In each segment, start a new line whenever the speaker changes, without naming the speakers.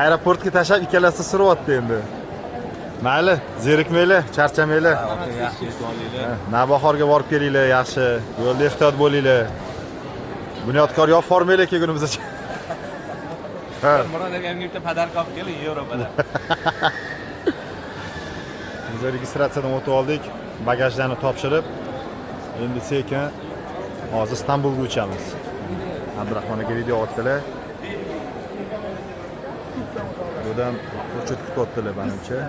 Aeroportga tashlab ikkalasi suryapti endi. Mayli, zerikmanglar, charchamanglar. Navbahorga borib kelinglar, yaxshi. Yo'lda ehtiyot bo'linglar. Bunyodkor yo'q formanglar kelgunimizgacha. Ha.
Murodga yangi bitta podarka olib keling Yevropada.
Biz registratsiyadan o'tib oldik, bagajlarni topshirib, endi sekin hozir Istanbulga uchamiz. Abdurahmon aka video otdilar. Budan ko'cha tutibdilar menimcha.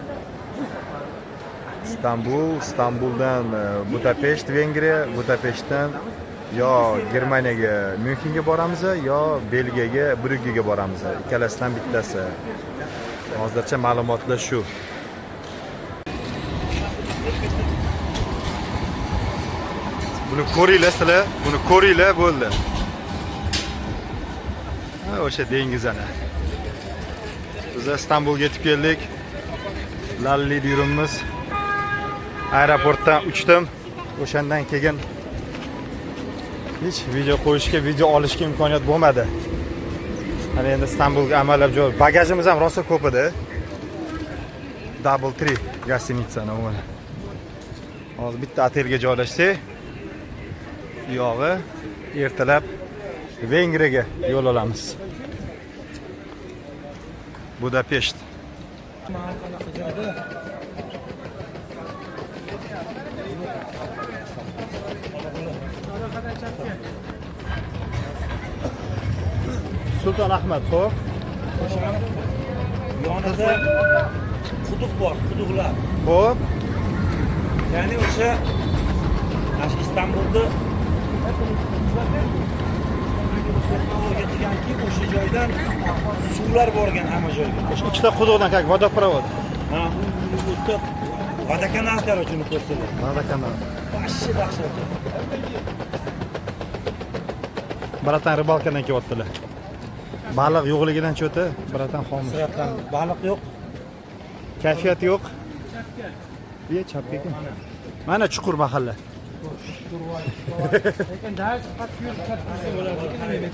Istanbuldan Budapesht, Vengriya, Budapeshtdan yo Germaniyaga, Myunxenga boramiz, yo Belgiyaga, Brüggega boramiz. Ikkalasidan bittasi. Hozircha ma'lumotlar shu. Buni ko'ringlar sizlar, buni ko'ringlar bo'ldi. Ha, o'sha dengiz ana. Biz Istanbulga yetib keldik. Lalli yurimiz. Aeroportdan uchdim. O'shandan keyin hech video qo'yishga, video olishga imkoniyat bo'lmadi. Mana endi Istanbulga amallab joy. Bagajimiz ham rosa ko'p edi. Double 3 gostinitsani o'g'li. Hozir bitta otelga joylashsak, buyog'i ertalab Vengriyaga yo'l olamiz. Budapesht. Sulton Ahmad, xo'p.
Yonida quduq bor, quduqlar.
Xo'p.
Ya'ni o'sha Istanbulda o'rgatilganki, o'sha joydan suvlar borgan hamma joyga.
O'sha ikkita quduqdan как vodoprovod.
Ha, o'tda vodokanal korоче ko'rsatadi.
Vodokanal.
Vashshi dahshat.
Baratan ribalkadan kelyaptilar. Baliq yo'qligidan cho'ti, baratan xomis.
Siratan baliq yo'q.
Kayfiyat yo'q. Biya chapga ekan. Mana chuqur mahalla.
Lekin dal faqat yo'l katta bo'ladi.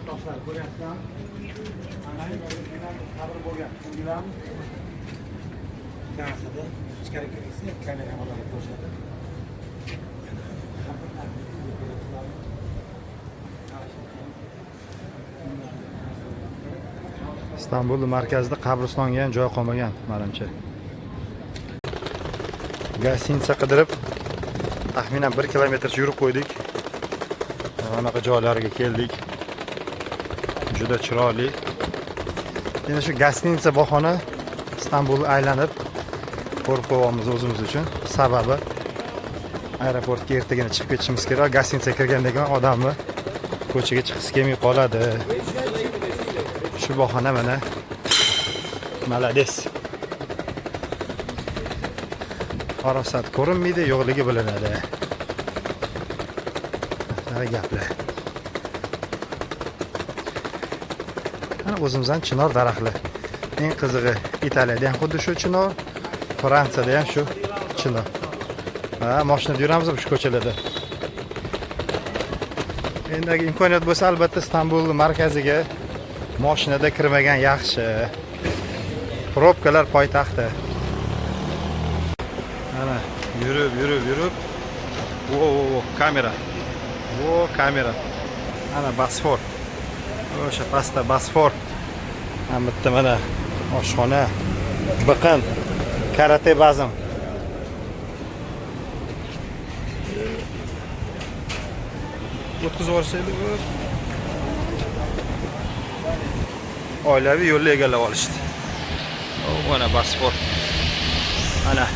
Toshlar ko'ryapsan. Ana qabr bo'lgan. Bilan kasada ichkari kirsa kameralarni ko'rsatadi.
Istanbul markazida qabristonga ham joy qolmagan, menimcha. Gostinitsa qidirib taxminan 1 kilometrcha yurib qo'ydik. Anaqa joylarga keldik. Juda chiroyli. Endi shu gostinitsa bahona Istanbulni aylanib ko'rib qo'yamiz o'zimiz uchun. Sababi aeroportga ertagina chiqib ketishimiz kerak. Gostinitsaga kirgandan keyin odamni ko'chaga chiqib kelmay qoladi. Shu bahona mana. Malades. Farosat ko'rinmaydi, yo'qligi bilinadi. Nima gaplar. Mana o'zimizdan chinor daraxtlar. Eng qizig'i Italiyada ham xuddi shu chinor, Fransiyada ham shu chinor. Ha, mashinada yuramiz shu ko'chalarda. Endi imkoniyat bo'lsa albatta Istanbul markaziga mashinada kirmagan yaxshi. Probkalar poytaxti. Ana yurib. Kamera. Kamera. Ana Bosfor. O'sha pastda Bosfor. Ham bitta mana oshxona, biqin, karate bazam. O'tkazib yuborishadi. Oilaviy yo'lni egallab olishdi. Mana Bosfor. Ana.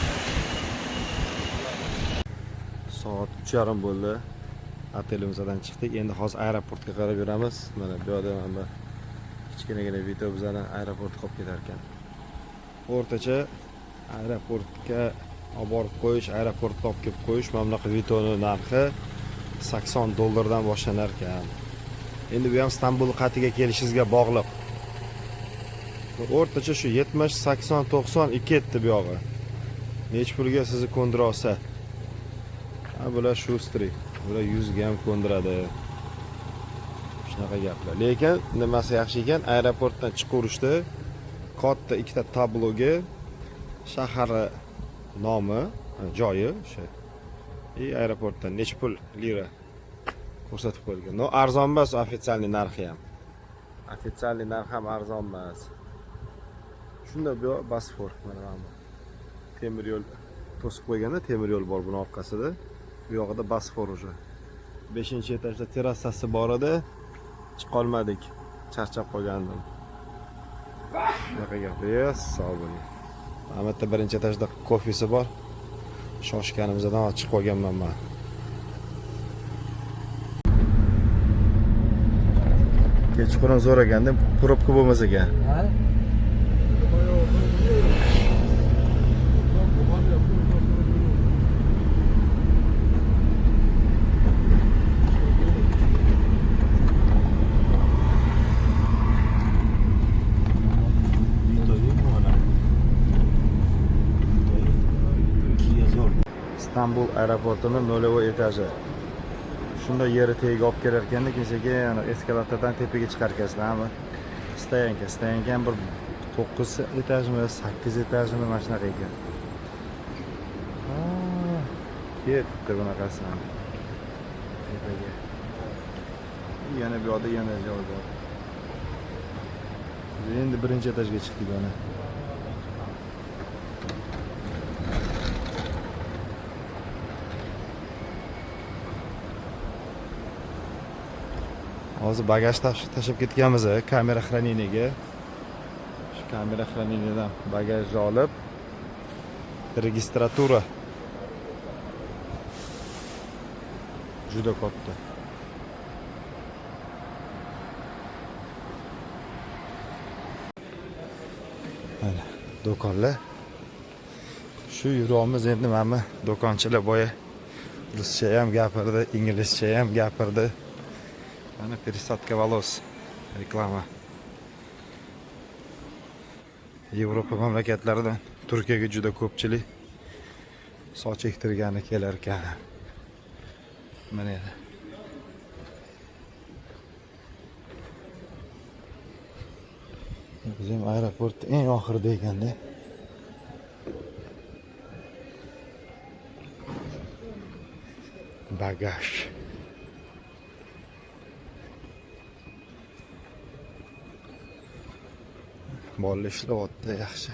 Soat 3:30 bo'ldi. Otelimizdan chiqdik. Endi hozir aeroportga qarab yuramiz. Mana bu yerda mana kichkinagina video bizani aeroport qolib ketar ekan. O'rtacha aeroportga olib borib qo'yish, aeroportga olib kelib qo'yish mana bunaqa videoning narxi $80 dan boshlanar ekan. Endi bu ham Istanbul qatiga kelishingizga bog'liq. O'rtacha shu 70, 80, 90 ketdi bu yog'i. Nech pulga sizni ko'ndira olsa. Ha, bular Shustri. Bular 100 ga ham ko'ndiradi. shunaqa gaplar. Lekin nimasi yaxshi ekan, aeroportdan chiqaverishda katta ikkita tabloga shahar nomi, joyi o'sha. Aeroportdan necha pul lira ko'rsatib qo'yilgan. No arzon emas ofitsialniy narxi ham. Ofitsialniy narx ham arzon emas. Shunda bu Bosfor mana bu. Temir yo'l to'sib qo'yganda temir yo'l bor buni orqasida. Bu yog'ida Bosfor уже. 5-etajda terrasasi bor edi. Chiqolmadik. Charchab qolgandim. Shunaqa gaplar, sog' bo'ling. Albatta birinchi etajda kofesi bor. Shoshganimizdan chiqib qolganman men. Kechqurun zo'r ekanda, probka bo'lmas ekan. İstanbul aeroportining 0-etaji. Shunda yeri tegiga olib kelar ekanda, keyin eskalatordan tepaga chiqar ekansan. Stoyanka bir 9 etajmi, 8 etajmi mana shunaqa ekan. Ketdi bunaqasi. Tepaga. Yana bu yoqda yana joy bor. Endi birinchi etajga chiqdik mana. Hozir bagaj tashib ketganmiz kamera xraniniga. Shu kamera xraninidan bagajni olib registratura juda katta. Mana do'konlar. Shu yuramiz endi mana do'konchilar boya ruscha ham gapirdi, inglizcha ham gapirdi. Mana пересадка волос reklama. Yevropa mamlakatlaridan Turkiyaga juda ko'pchilik soch ektirgani kelar ekan. Mana endi. Bizim aeroport eng oxirida ekanda. Bagaj. Bolalar ishlayapti yaxshi.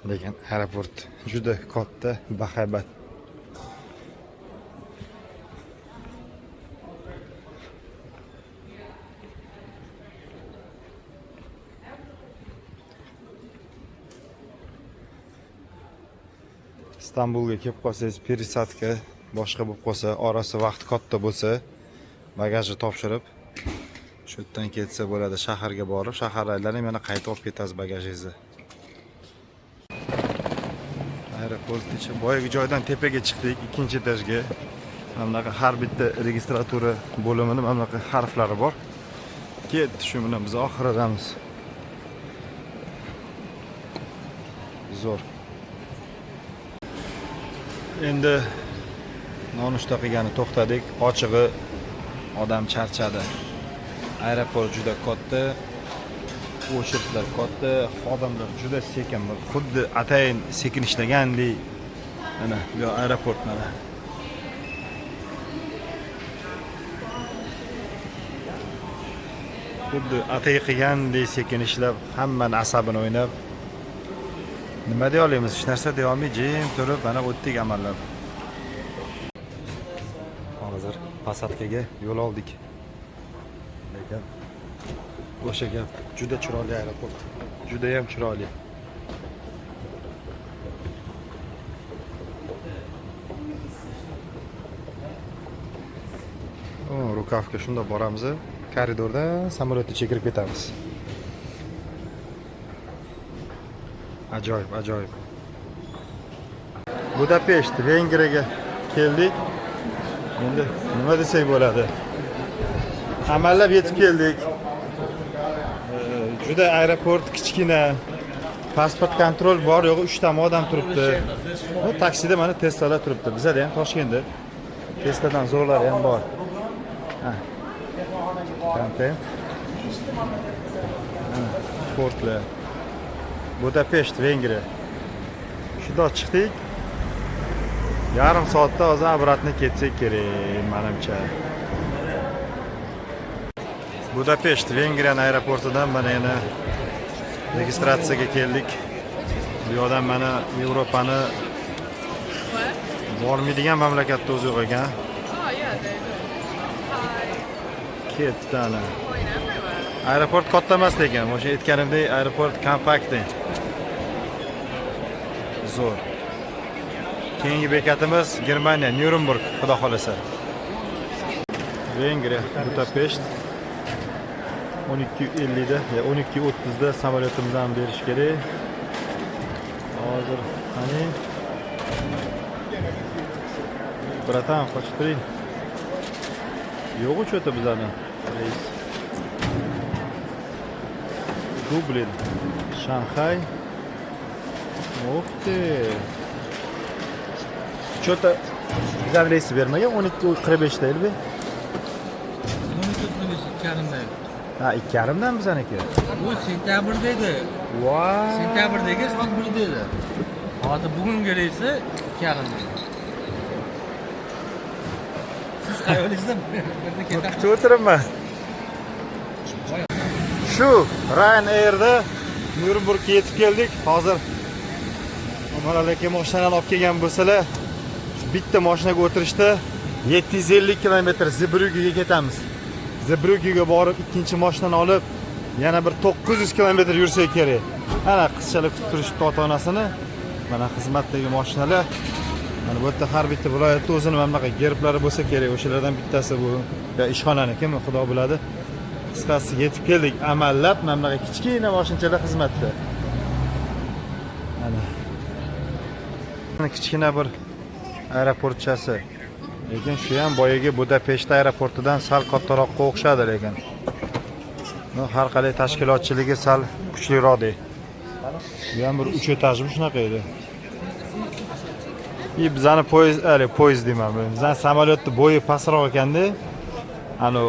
Lekin aeroport juda katta, bahaybat. İstanbulga kelib qolsangiz, пересадка boshqa bo'lib qolsa, orasi vaqt katta bo'lsa, bagajni topshirib shu yerdan ketsa bo'ladi, shaharga borib, shahar aylanib yana qaytib olib ketasiz bagajingizni. Aeroport ichi boyagi joydan tepaga chiqdik, ikkinchi etajga. Mana bunaqa har bitta registratura bo'limini mana bunaqa harflari bor. Ketdi, shu bilan biz oxiridamiz. Zo'r. Endi nonushta qilgani to'xtadik. Ochig'i odam charchadi. Aeroport juda katta, o'chirtlar katta, xodimlar juda sekin, xuddi atayin sekin ishlagandek. Mana bu aeroport mana. Xuddi atayin qilgandek sekin ishlab, hammani asabini o'ynab. Nima deya olamiz? Hech narsa deya olmay, jim turib, mana o'tdik amallar. Hozir Pasatkaga yo'l oldik. Lekin o'sha gap, juda chiroyli aeroport. Juda ham chiroyli. Rukavga shunda boramiz, koridorda samolyotga chekirib ketamiz. Ajoyib, ajoyib. Budapesht, Vengriyaga keldik. Endi nima desak bo'ladi? Amallab yetib keldik. Juda aeroport kichkina. Pasport kontrol bor, yo'q 3 ta odam turibdi. Bu taksida mana Tesla'lar turibdi. Bizda ham Toshkentda Tesladan zo'rlari ham bor. Ha. Content. Fordlar. Budapest, Vengriya. Shundoq chiqdik. Yarim soatda hozir обратно ketsak kerak, menimcha. Budapest, Vengriya aeroportidan mana yana registratsiyaga keldik. Bu yoqdan mana Yevropani bormaydigan mamlakatda o'zi yo'q ekan.
Oh yeah, they do. Hi.
Ketdi ana.
Going everywhere.
Aeroport katta emas lekin, o'sha aytganimdek aeroport kompakt. Zo'r. Keyingi bekatimiz Germaniya, Nyuremberg, xudo xolasa. Vengriya, Budapest. 12:50 da, 12:30 da samolyotimizdan berish kerak. Hozir qani? Bratan, qochib turing. Yo'q o'chota bizlarni reis. Dublin, Shanxay. O'xti. Cho'ta bizlar reys bermagan 12:45 da elbi.
12:45
Ha, 2:30dan bizaniki.
Bu sentabrda edi.
Voy.
Sentabrdagi soat 1da edi. Hozir bugungi reysi 2:30. Siz qayoqlisizda? Birda ketasiz.
O'tiribman. Shu Ryanair'da Nyurembergga yetib keldik. Hozir Amalaka mashinani olib kelgan bo'lsalar, bitta mashinaga o'tirishda 750 km Zeebrugge'ga ketamiz. Zeebrugge'ga borib ikkinchi mashinani olib yana bir 900 km yursak kerak. Ana qizchalar kutib turishibdi ota-onasini. Mana xizmatdagi mashinalar. Mana bu yerda har bitta viloyatda o'zini mana bunaqa gerblari bo'lsa kerak. O'shalardan bittasi bu. Ya ishxonaniki, xudo biladi. Qisqasi yetib keldik. Amallab mana bunaqa kichkina mashinchalar xizmatda. Mana kichkina bir aeroportchasi. Lekin shu ham boyagi Budapest aeroportidan sal kattaroqqa o'xshadi lekin. Har qalay tashkilotchiligi sal kuchliroqdi. Bu ham bir 3 etajli shunaqa edi. Bizani poyezd deyman. Bizani samolyotning bo'yi pastroq ekanda, ana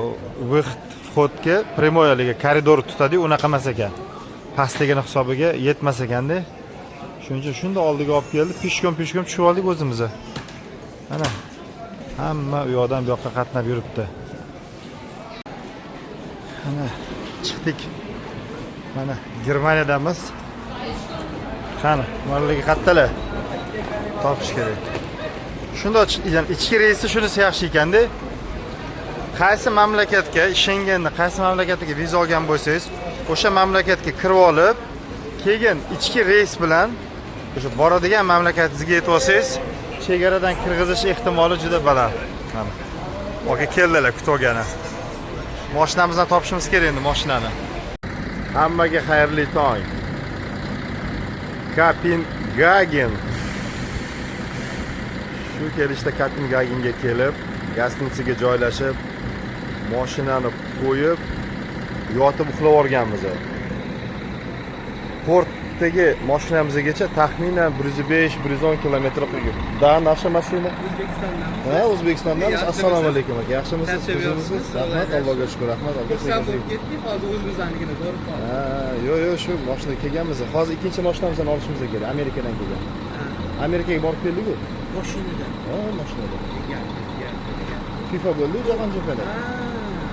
vxodga primoyaliga koridor tutadi, unaqa emas ekan. Pastligini hisobiga yetmas ekanda. Shuning uchun shunda oldiga olib keldi. Pishkom tushib oldik o'zimiz. Mana hamma u yoqdan bu yoqqa qatnab yuribdi. Mana chiqdik. Mana Germaniyadamiz. Qani, nimalarga qattalar? Topish kerak. Shunda ichki reysi shunisi yaxshi ekanda. Qaysi mamlakatga Schengenni, qaysi mamlakatga viza olgan bo'lsangiz, o'sha mamlakatga kirib olib, keyin ichki reys bilan o'sha boradigan mamlakatingizga yetib olsangiz, chegaradan kirg'izish ehtimoli juda baland. Mana. Oga keldilar kutib olgani. Mashinamizni topishimiz kerak endi mashinani. Hammaga xayrli tong. Kopengagen. Shu kelishda Kopengagenga kelib, gostinitsaga joylashib, mashinani qo'yib, yotib uxlab olganmiz. Portdagi mashinamizgacha taxminan 105-110 kilometr qilgan. Da naша mashina?
O'zbekistondan.
Ha, O'zbekistondan. Assalomu alaykum aka. Yaxshimisiz? Qizimisiz? Rahmat, Allohga shukr. Rahmat.
Bo'lib ketdik, hozir o'zimiznikini ko'rib qoldik.
Ha, yo'q, shu mashinaga kelganmiz. Hozir ikkinchi mashinamizni olishimiz kerak. Amerikadan kelgan. Amerikaga borib keldik-ku.
Mashinada.
Ha, mashinada.
Kelgan.
FIFA bo'ldi, Jahon chempionati.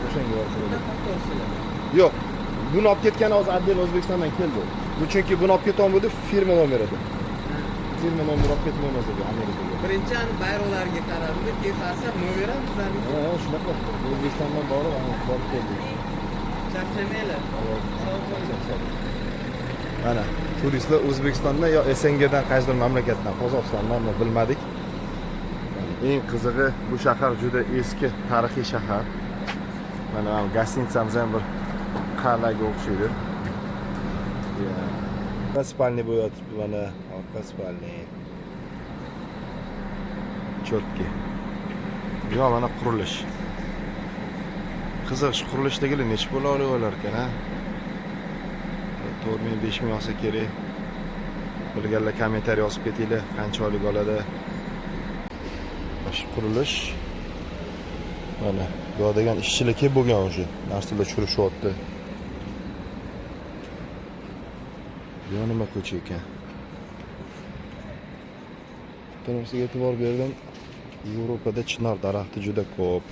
O'shanga borib keldik.
Ha.
Yo'q. Buni olib ketgani hozir Abdel O'zbekistondan keldi. Bu chunki buni olib ketgan bo'ldi, firma nomeri edi. Firma nomeri olib ketmaymiz edi Amerikaga.
Birinchi bayroqlarga qaradi, keyin qarasam nomer ham bizlarniki.
Ha, shunaqa. O'zbekistondan borib keldik.
Charchamanglar.
Mana turistlar O'zbekistondan yo SNGdan qaysidir mamlakatdan, Qozog'istondan bilmadik. Eng qizig'i bu shahar juda eski, tarixiy shahar. Mana gostinitsamiz ham bir qal'aga o'xshaydi. Spalni bo'yatib mana orqa spalni. Chotki. Yo mana qurilish. Qiziq, shu qurilishdagilar nechta bo'la olar ekan, ha? 4,000-5,000 olsa kerak. Bilganlar kommentariy yozib ketinglar, qancha oylik oladi. Shu qurilish Mana bu degan ishchilar kelib bo'lgan o'sha narsalar tushirishyapti. Bu nima ko'cha ekan? Tanasiga e'tibor berdim. Yevropada chinor daraxti juda ko'p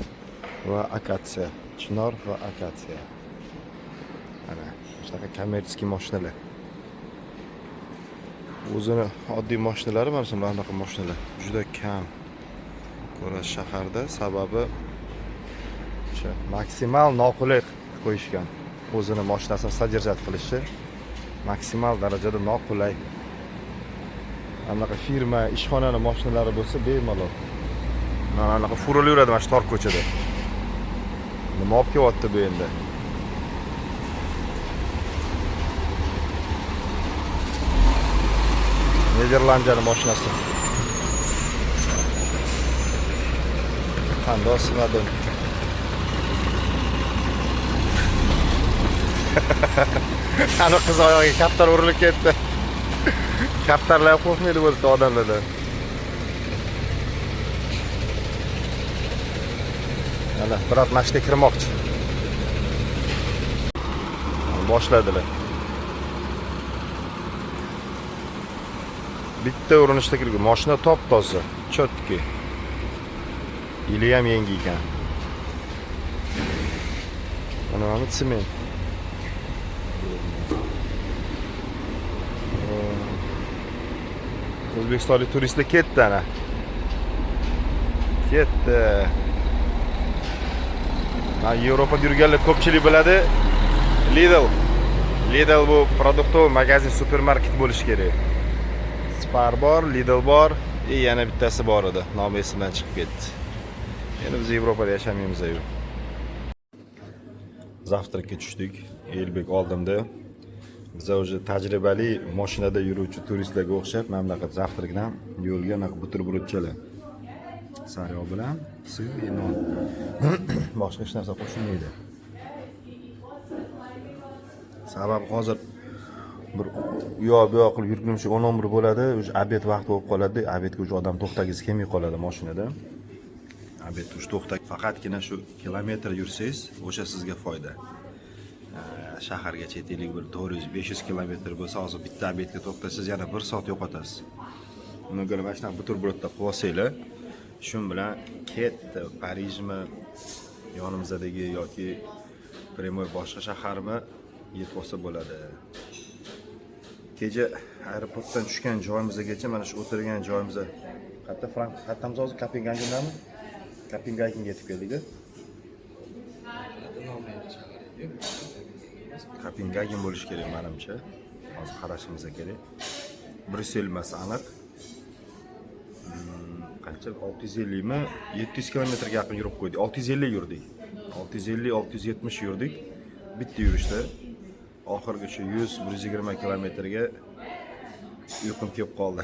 va akatsiya, chinor va akatsiya. Mana shunaqa kommersiy mashinalar. O'zini oddiy mashinalari mana bunaqa mashinalar juda kam. Ko'rasiz shaharda, sababi o'sha maksimal noqulay qo'yishgan. O'zini mashinasini sodержать qilishi maksimal darajada noqulay. Anaqa firma, ishxonaning mashinalari bo'lsa bemalol. Mana anaqa furilib yuradi mana shu tor ko'chada. Nima olib kelyapti bu endi? Niderlandiyaning mashinasi. Qanday sinadim. Ana qiz oyog'iga kaptar urilib ketdi. Kaptarlar qo'rqmaydi bo'lsa odamlardan. Mana biroq mashina kirmoqchi. Boshladilar. Bitta urinishda kirgan. Mashina top-toza, chotki. Yili ham yangi ekan. Mana ham sement. O'zbekistonlik turistlar ketdi ana. Ketdi. Men Yevropada yurganlar ko'pchilik biladi. Lidl bu produktov magazin, supermarket bo'lishi kerak. Spar bor, Lidl bor, yana bittasi bor edi. Nomi esimdan chiqib ketdi. Endi biz Yevropada yashamaymiz-ku. Zavtrakka tushdik. Elbek oldimda. Biz o'zi tajribali mashinada yuruvchi turistlarga o'xshab mana bunaqa zavtrakdan yo'lga buterbrod-chalar. Saryo bilan suv va non. Boshqa hech narsa qo'shilmaydi. Sababi hozir bir bu yoq qilib yurgunimcha 11 bo'ladi, o'sha obed vaqti bo'lib qoladi. Obedga o'sha odam to'xtagisi kelmay qoladi mashinada. Obed o'sha to'xtag, faqatgina shu kilometr yursangiz, o'sha sizga foyda. Shaharga chetlik bir 400-500 kilometr bo'lsa, hozir bitta obedga to'xtasangiz yana 1 soat yo'qotasiz. Unga ko'ra mana shunaqa buterbrodda qilib olsanglar, shun bilan ketdi Parijmi, yonimizdagi yoki Primoy boshqa shaharmi yetib olsa bo'ladi. Kecha aeroportdan tushgan joyimizgacha mana shu o'tirgan joyimizga qayerda Frankfurtdamiz hozir Kopengagendami? Kopengagenga yetib keldik. Kopengagen bo'lishi kerak menimcha. Hozir qarashimiz kerak. Bryussel emas aniq. Qancha 650 mi? 700 kilometrga yaqin yurib qo'ydik. 650 yurdik. 650-670 yurdik. Bitta yurishda oxirgi shu 100-120 kilometrga uyqum kelib qoldi.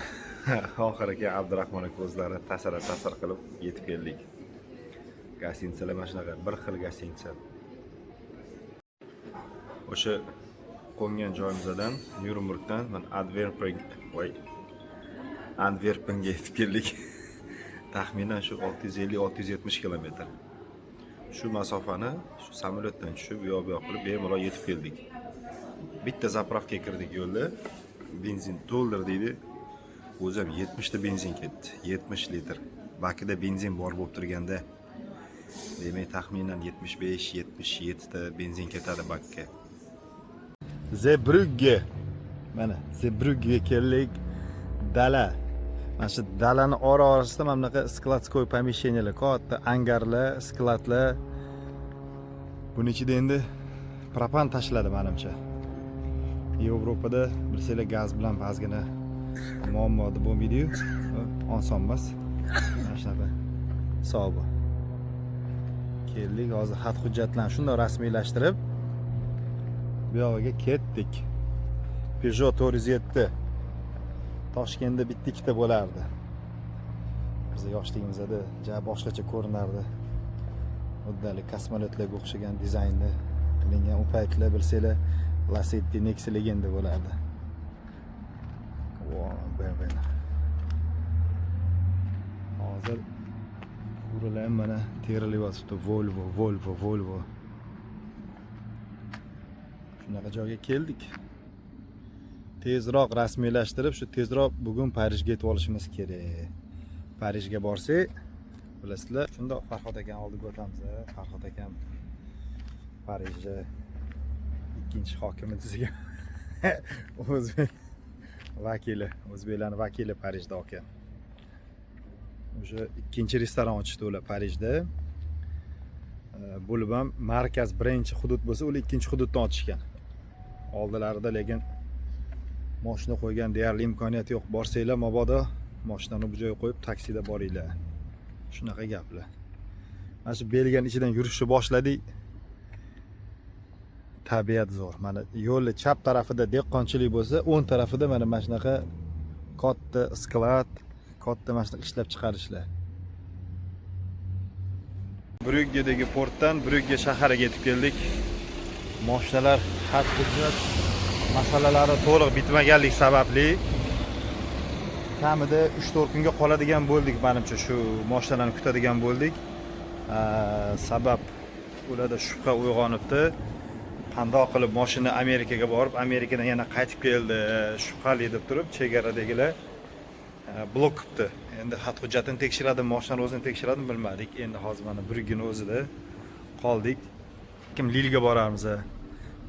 Oxirgi Abdurahmon ko'zlari tasir qilib yetib keldik. Gostinitsalar mana shunaqa bir xil gostinitsa. O'sha qo'ngan joyimizdan Nyurembergdan men Antwerpenga yetib keldik. Taxminan shu 650-670 kilometr. Shu masofani shu samolyotdan tushib, bu yoq qilib bemalol yetib keldik. Bitta zapravkaga kirdik yo'lda. Benzin to'ldirdik. O'zim 70 ta benzin ketdi. 70 litr. Bakida benzin bor bo'lib turganda, demak taxminan 75-77 ta benzin ketadi bakka. Zeebrugge. Mana Zeebrugge keldik. Dala. Mana shu dalani orasida mana bunaqa skladskoy помещениялар, katta angarlar, skladlar. Buning ichida endi propan tashladi menimcha. Yevropada bilsanglar gaz bilan ba'zgina muammo bo'lmaydi-yu. Oson emas. Mana shunaqa hisobi. Keldik, hozir xat hujjatlarni shunday rasmiylashtirib bu yoqqa ketdik. Peugeot 407. Toshkentda bitta ikkita bo'lardi. Biz yoshligimizda boshqacha ko'rinardi. Uddalik kosmonavtlarga o'xshagan dizaynda qilingan u paytlar bilsanglar Lacetti Nexi legenda bo'lardi. Wow, hozir Buralar ham mana terilyapti. Volvo. Shunaqa joyga keldik. Tezroq rasmiylashtirib, shu tezroq bugun Parijga yetib olishimiz kerak. Parijga borsak, bilasizlar, shundoq Farhod akam oldiga o'tamiz. Farhod akam Parijda ikkinchi hokimi tuzgan. O'zbek vakili, o'zbeklarning vakili Parijda ekan. O'sha ikkinchi restoran ochdi ular Parijda. Bo'lib ham markaz birinchi hudud bo'lsa, ular ikkinchi hududdan ochishgan. Oldilarida lekin mashina qo'ygan deyarli imkoniyati yo'q. Borsanglar, mabodo mashinani bu joyga qo'yib taksida boringlar. Shunaqa gaplar. Mana shu Belgiyaning ichidan yurishni boshladik. Tabiat zo'r. Mana yo'lning chap tarafida dehqonchilik bo'lsa, o'ng tarafida mana shunaqa katta sklad, katta mana shunaqa ishlab chiqarishlar. Brüggedagi portdan Brügge shahariga yetib keldik. Mashinalar xat hujjat masalalari to'liq bitmaganlik sababli kamida 3-4 kunga qoladigan bo'ldik. Menimcha shu mashinalarni kutadigan bo'ldik. Sabab ularda shubha uyg'onibdi. Qandoq qilib mashina Amerikaga borib, Amerikadan yana qaytib keldi, shubhali deb turib, chegaradagilar blok qilibdi. Endi xat hujjatini tekshiradi, mashinani o'zini tekshiradi, bilmadik. Endi hozir mana Brüggening o'zida qoldik. Kim Lilga boramiz.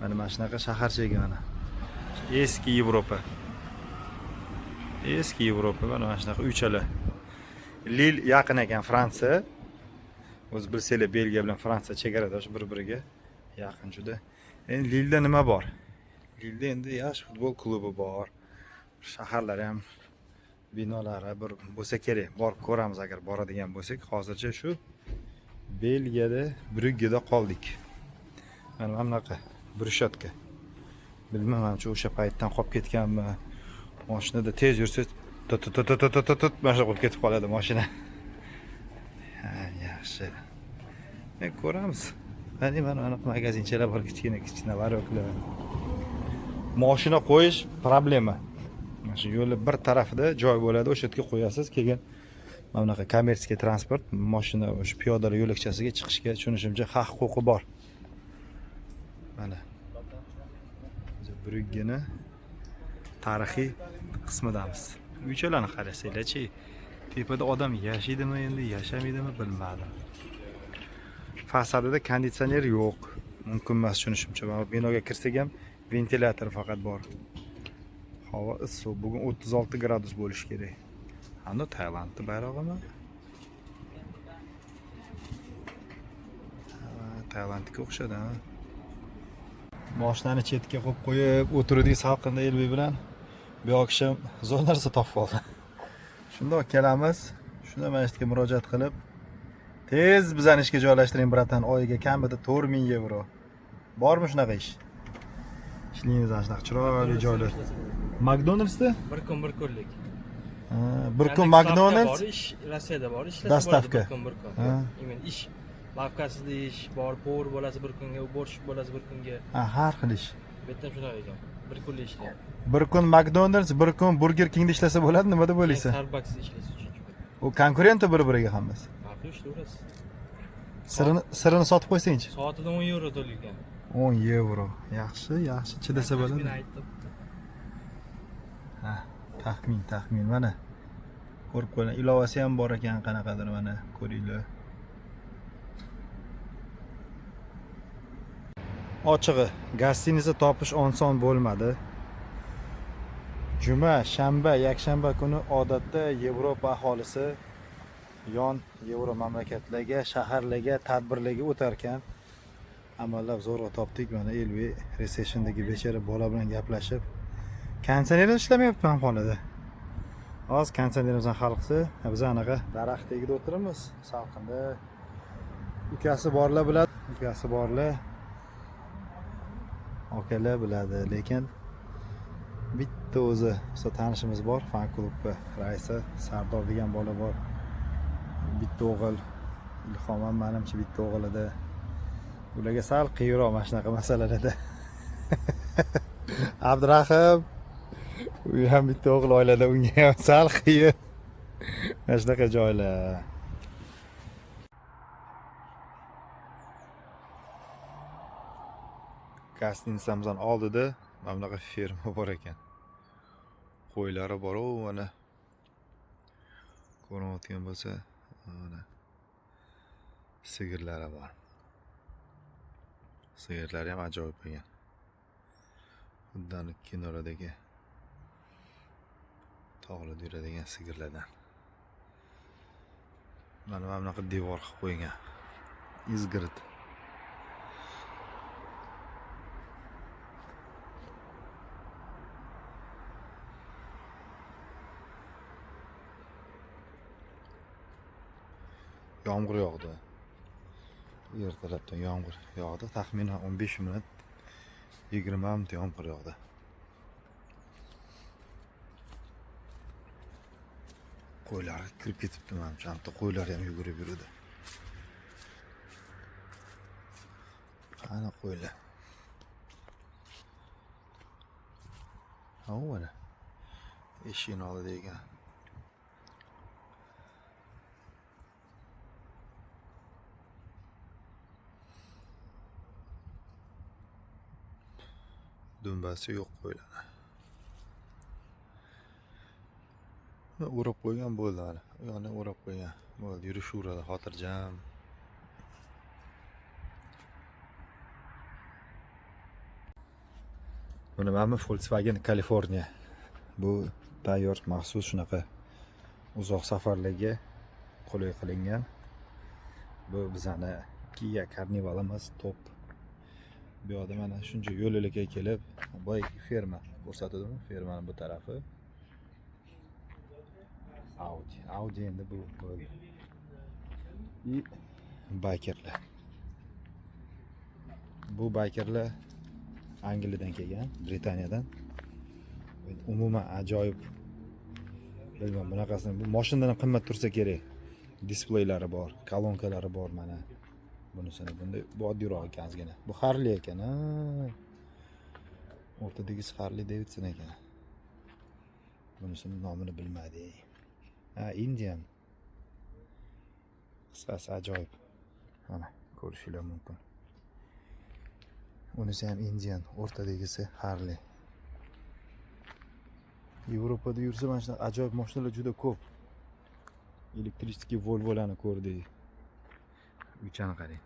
Mana shunaqa shaharchaga mana. Eski Yevropa. Eski Yevropa mana shunaqa uychalar. Lil yaqin ekan Fransiya. O'z bilsanglar, Belgiya bilan Fransiya chegaradosh bir-biriga yaqin juda. Endi Lilda nima bor? Lilda endi yaxshi futbol klubi bor. Shaharlar ham binolari bir bo'lsa kerak. Borib ko'ramiz agar boradigan bo'lsak. Hozircha shu Belgiyada, Brüggeda qoldik. Mana bunaqa Brushatka. Bilmaman, o'sha paytdan qolib ketganmi? Mashinada tez yursa mana shu qolib ketib qoladi mashina. Yaxshi. Ko'ramiz. Mana anaqa magazinchalar bor, kichkina varoklar. Mashina qo'yish problema. Mana shu yo'lning bir tarafida joy bo'ladi, o'sha yerga qo'yasiz. Keyin mana bunaqa kommersiya transport, mashina o'sha piyodalar yo'lakchasiga chiqishga tushunishimcha haq-huquqi bor. Mana Brüggeni tarixiy qismidamiz. Uychalarni qarasanglar-chi, tepada odam yashaydimi endi, yashamaydimi bilmadim. Fasadida konditsioner yo'q. Mumkin emas tushunishimcha. Mana binoga kirsak ham ventilyator faqat bor. Havo issiq. Bugun 36 gradus bo'lish kerak. Ana Tailandning bayrog'imi? Tailandga o'xshadi, ha. Mashinani chetga qo'yib qo'yib o'tirdik salqinda Elbek bilan. Bu oqshom zo'r narsa topib oldi. Shundoq kelamiz. Shunda mana ishga murojaat qilib, tez bizani ishga joylashtiring bratan, oyiga kamida 4000 yevro. Bormi shunaqa ish? Ishlaymiz shunaqa chiroyli joylar. McDonald'sda
bir kun bir kunlik.
Bir kun McDonald's
ish Rossiyada bor, ishlasa
Dostavka.
bir kun bir kun. Imen ish lavkasida ish bor, povur bo'lasiz bir kunga, borsh bo'lasiz bir kunga.
Har xil ish.
Bu yerda shunaqa ekan. Bir kunlik ishlayapti.
Bir kun McDonald's, bir kun Burger Kingda ishlasa bo'ladi, nima deb o'ylaysiz?
Starbucksda ishlaysiz uchinchi kun.
U konkurenti bir-biriga hammasi.
Farqi ishlayverasiz.
Sirini sotib qo'ysangchi.
Soatidan 10 yevro to'laykan.
10 yevro. Yaxshi, chidasa bo'ladi. Ha, taxmin mana. Ko'rib qo'ying, ilovasi ham bor ekan, qanaqadir mana, ko'ringlar. Ochig'i, gostinitsa topish oson bo'lmadi. Juma, shanba, yakshanba kuni odatda Yevropa aholisi yon Yevro mamlakatlarga, shaharlarga, tadbirlarga o'tar ekan. Amallab zo'rg'a topdik. Mana Elbek resepsiondagi bechara bola bilan gaplashib, konditsioner ishlamayapti ham xonada. Hozir konditsionerimizni hal qilsa, biz anaqa daraxt tagida o'tiramiz, salqinda. Ukasi borlar biladi, ukasi borlar. Okalar biladi, lekin bitta o'zi tanishimiz bor, fan klubi raisi Sardor degan bola bor. Bitta o'g'il, Ilhom ham menimcha bitta o'g'il edi. Ularga sal qiyinroq mana shunaqa masalalarda. Abdurahim u ham bitta o'g'il oilada, unga ham sal qiyin. Mana shunaqa joylar. Gostinitsamizdan oldida mana bunaqa ferma bor ekan. Qo'ylari bor-u, mana ko'rayotgan bo'lsa, mana sigirlari bor. Sigirlari ham ajoyib ekan. Xuddi kinolardagi tog'larda yuradigan sigirlardan. Mana bunaqa devor qilib qo'ygan. Izg'irt. Yomg'ir yog'di. Ertalabdan yomg'ir yog'di. Taxminan 15 minut 20 minut yomg'ir yog'di. Qo'ylar kirib ketibdi menimcha. Hamda qo'ylar ham yugurib yuradi. Qani qo'ylar. Ha, mana. Eshikni oldida ekan. Dumbasi yo'q qo'ylar. O'rab qo'ygan bo'ldi mana. U yoqni o'rab qo'ygan. Bo'ldi, yurishaveradi xotirjam. Buni mana Volkswagen California. Bu tayyor maxsus shunaqa uzoq safarlarga qulay qilingan. Bu bizani Kia Carnivalimiz top. Bu yoqda mana shuncha yo'l-yo'lakay kelib, boy ferma ko'rsatadimi? Fermaning bu tarafi. Audi endi bu bo'ldi. И baykerlar. Bu baykerlar Angliyadan kelgan, Britaniyadan. Umuman ajoyib. Bilmam, bunaqasini bu mashinadan qimmat tursa kerak. Displeylari bor, kolonkalari bor mana. Bunisini bunday bu oddiyroq ekanizgina. Bu Harley ekan, ha. O'rtadagisi Harley Davidson ekan. Bunisini nomini bilmadik. Ha, Indian. Qisqasi ajoyib. Mana ko'rishingiz mumkin. Unisi ham Indian, o'rtadagisi Harley. Yevropada yursa mana shunaqa ajoyib mashinalar juda ko'p. Elektrический Volvo'larni ko'rdik. Uchani qarang.